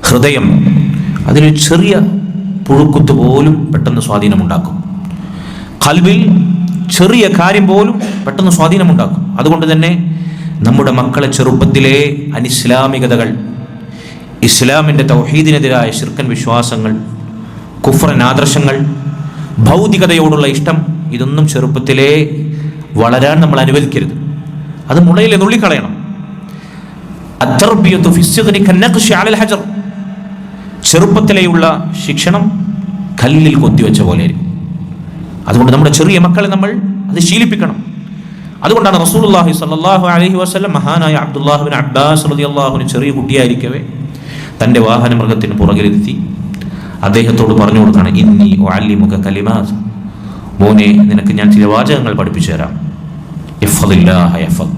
ഹൃദയം അതിലൊരു ചെറിയ പുഴുക്കുത്ത് പോലും പെട്ടെന്ന് സ്വാധീനമുണ്ടാക്കും. ഖൽബിൽ ചെറിയ കാര്യം പോലും പെട്ടെന്ന് സ്വാധീനമുണ്ടാക്കും. അതുകൊണ്ട് തന്നെ നമ്മുടെ മക്കളെ ചെറുപ്പത്തിലെ അനിസ്ലാമികതകൾ, ഇസ്ലാമിൻ്റെ തൗഹീദിനെതിരായ ശിർക്കൻ വിശ്വാസങ്ങൾ, കുഫ്രൻ ആദർശങ്ങൾ, ഭൗതികതയോടുള്ള ഇഷ്ടം, ഇതൊന്നും ചെറുപ്പത്തിലേ വളരാൻ നമ്മൾ അനുവദിക്കരുത്. അത് മുളയിലെ നുള്ളിക്കളയണം. അത്തർബിയത്തു ഫിസ്സിഗ്രി കന്നഖ്ശി അലൽ ഹജർ. ചെറുപ്പത്തിലെയുള്ള ശിക്ഷണം കല്ലിൽ കൊത്തിവെച്ച പോലെ ആയിരിക്കും. അതുകൊണ്ട് നമ്മുടെ ചെറിയ മക്കളെ നമ്മൾ അത് ശീലിപ്പിക്കണം. അതുകൊണ്ടാണ് റസൂലുള്ളാഹി സ്വല്ലല്ലാഹു അലൈഹി വസല്ലം മഹാനായ അബ്ദുല്ലാഹ് ബിൻ അബ്ബാസ് റളിയല്ലാഹു അൻഹു ചെറിയ കുട്ടിയായിരിക്കവേ തൻ്റെ വാഹന മൃഗത്തിന് പുറകിലിരുത്തി അദ്ദേഹത്തോട് പറഞ്ഞു കൊടുത്താണ്, ഇന്നി ഉഅല്ലിമുക കലിമാത്, മോനെ നിനക്ക് ഞാൻ ചില വാചകങ്ങൾ പഠിപ്പിച്ചു തരാം. ഇഹ്ഫദില്ലാഹ യഹ്ഫദ്.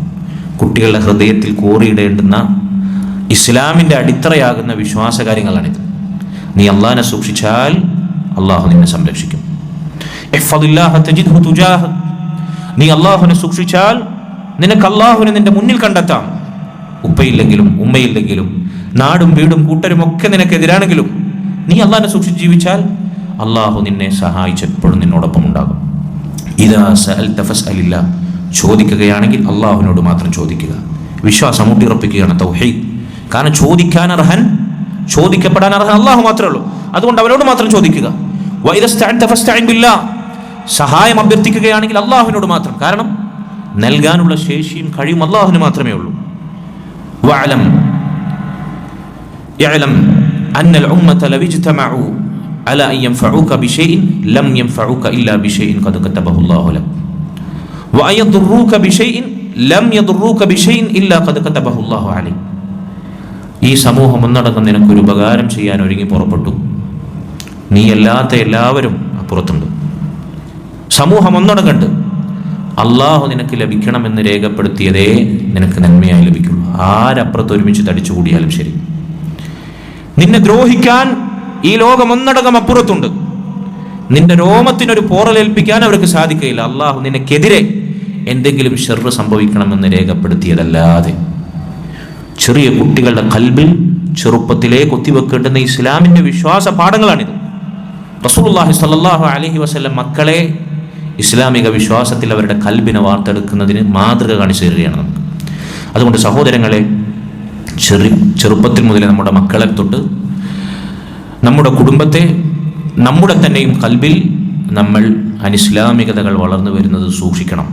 കുട്ടികളുടെ ഹൃദയത്തിൽ കോറിയിടേണ്ടുന്ന ഇസ്ലാമിൻ്റെ അടിത്തറയാകുന്ന വിശ്വാസകാര്യങ്ങളാണിത്. നീ അള്ളാഹിനെ സൂക്ഷിച്ചാൽ അള്ളാഹു നിന്നെ സംരക്ഷിക്കും. ഇഹ്ഫദില്ലാഹ തജിദ്ഹു തുജാഹക്. നീ അള്ളാഹുവിനെ സൂക്ഷിച്ചാൽ നിനക്ക് അള്ളാഹുവിനെ നിന്റെ മുന്നിൽ കണ്ടെത്താം. ഉപ്പയില്ലെങ്കിലും ഉമ്മയില്ലെങ്കിലും നാടും വീടും കൂട്ടരും ഒക്കെ നിനക്കെതിരാണെങ്കിലും നീ അള്ളാഹിനെ സൂക്ഷിച്ച് ജീവിച്ചാൽ അള്ളാഹു നിന്നെ സഹായിച്ച് എപ്പോഴും നിന്നോടൊപ്പം ഉണ്ടാകും. ഇദാ സഅൽത ഫസ്അലില്ലാ. ചോദിക്കുകയാണെങ്കിൽ അള്ളാഹുവിനോട് മാത്രം ചോദിക്കുക. വിശ്വാസം ഊട്ടിയുറപ്പിക്കുകയാണ് തൗഹീദ്. കാരണം ചോദിക്കാൻ അർഹൻ, ചോദിക്കപ്പെടാൻ അർഹൻ അള്ളാഹു മാത്രമേ ഉള്ളൂ. അതുകൊണ്ട് അവനോട് മാത്രം ചോദിക്കുക. വഇദസ്തഅൻത ഫസ്തഇൻ ബില്ലാ. സഹായം അഭ്യർത്ഥിക്കുകയാണെങ്കിൽ അള്ളാഹുവിനോട് മാത്രം. കാരണം നൽകാനുള്ള ശേഷിയും കഴിയും അള്ളാഹുവിന് മാത്രമേ ഉള്ളൂ. വഅലം യഅലം അന്നൽ ഉമ്മത ലൗ ഇജ്തമഉ അലാ അൻ യൻഫഉക ബിശൈഇൻ ലം യൻഫഉക ഇല്ലാ ബിശൈഇൻ ഖദ് കതബഹു അല്ലാഹു ലക വഅൻ യദുറൂക ബിശൈഇൻ ലം യദുറൂക ബിശൈഇൻ ഇല്ലാ ഖദ് കതബഹു അല്ലാഹു അലൈഹി. ഈ സമൂഹം ഒന്നടങ്കം നിനക്കൊരു ഉപകാരം ചെയ്യാൻ ഒരുങ്ങി പുറപ്പെട്ടു. നീ അല്ലാത്ത എല്ലാവരും അപ്പുറത്തുണ്ട്. സമൂഹം ഒന്നടങ്കണ്ട്. അള്ളാഹു നിനക്ക് ലഭിക്കണമെന്ന് രേഖപ്പെടുത്തിയതേ നിനക്ക് നന്മയായി ലഭിക്കുള്ളൂ. ആരപ്പുറത്ത് ഒരുമിച്ച് തടിച്ചു കൂടിയാലും ശരി. നിന്നെ ദ്രോഹിക്കാൻ ഈ ലോകം ഒന്നടങ്കം അപ്പുറത്തുണ്ട്. നിന്റെ രോമത്തിനൊരു പോറലേൽപ്പിക്കാൻ അവർക്ക് സാധിക്കുകയില്ല. അള്ളാഹു നിനക്കെതിരെ എന്തെങ്കിലും ശർറ് സംഭവിക്കണമെന്ന് രേഖപ്പെടുത്തിയതല്ലാതെ. ചെറിയ കുട്ടികളുടെ ഖൽബിൽ ചെറുപ്പത്തിലേ കൊത്തിവെക്കേണ്ടുന്ന ഇസ്ലാമിൻ്റെ വിശ്വാസ പാഠങ്ങളാണിത്. റസൂലുള്ളാഹി സ്വല്ലല്ലാഹു അലൈഹി വസല്ലം മക്കളെ ഇസ്ലാമിക വിശ്വാസത്തിൽ അവരുടെ ഖൽബിനെ വാർത്തെടുക്കുന്നതിന് മാതൃക കാണിച്ചു തരികയാണ് നമുക്ക്. അതുകൊണ്ട് സഹോദരങ്ങളെ, ചെറുപ്പത്തിൽ മുതലേ നമ്മുടെ മക്കളെ തൊട്ട് നമ്മുടെ കുടുംബത്തെ, നമ്മുടെ തന്നെയും ഖൽബിൽ നമ്മൾ അനിസ്ലാമികതകൾ വളർന്നു വരുന്നത് സൂക്ഷിക്കണം.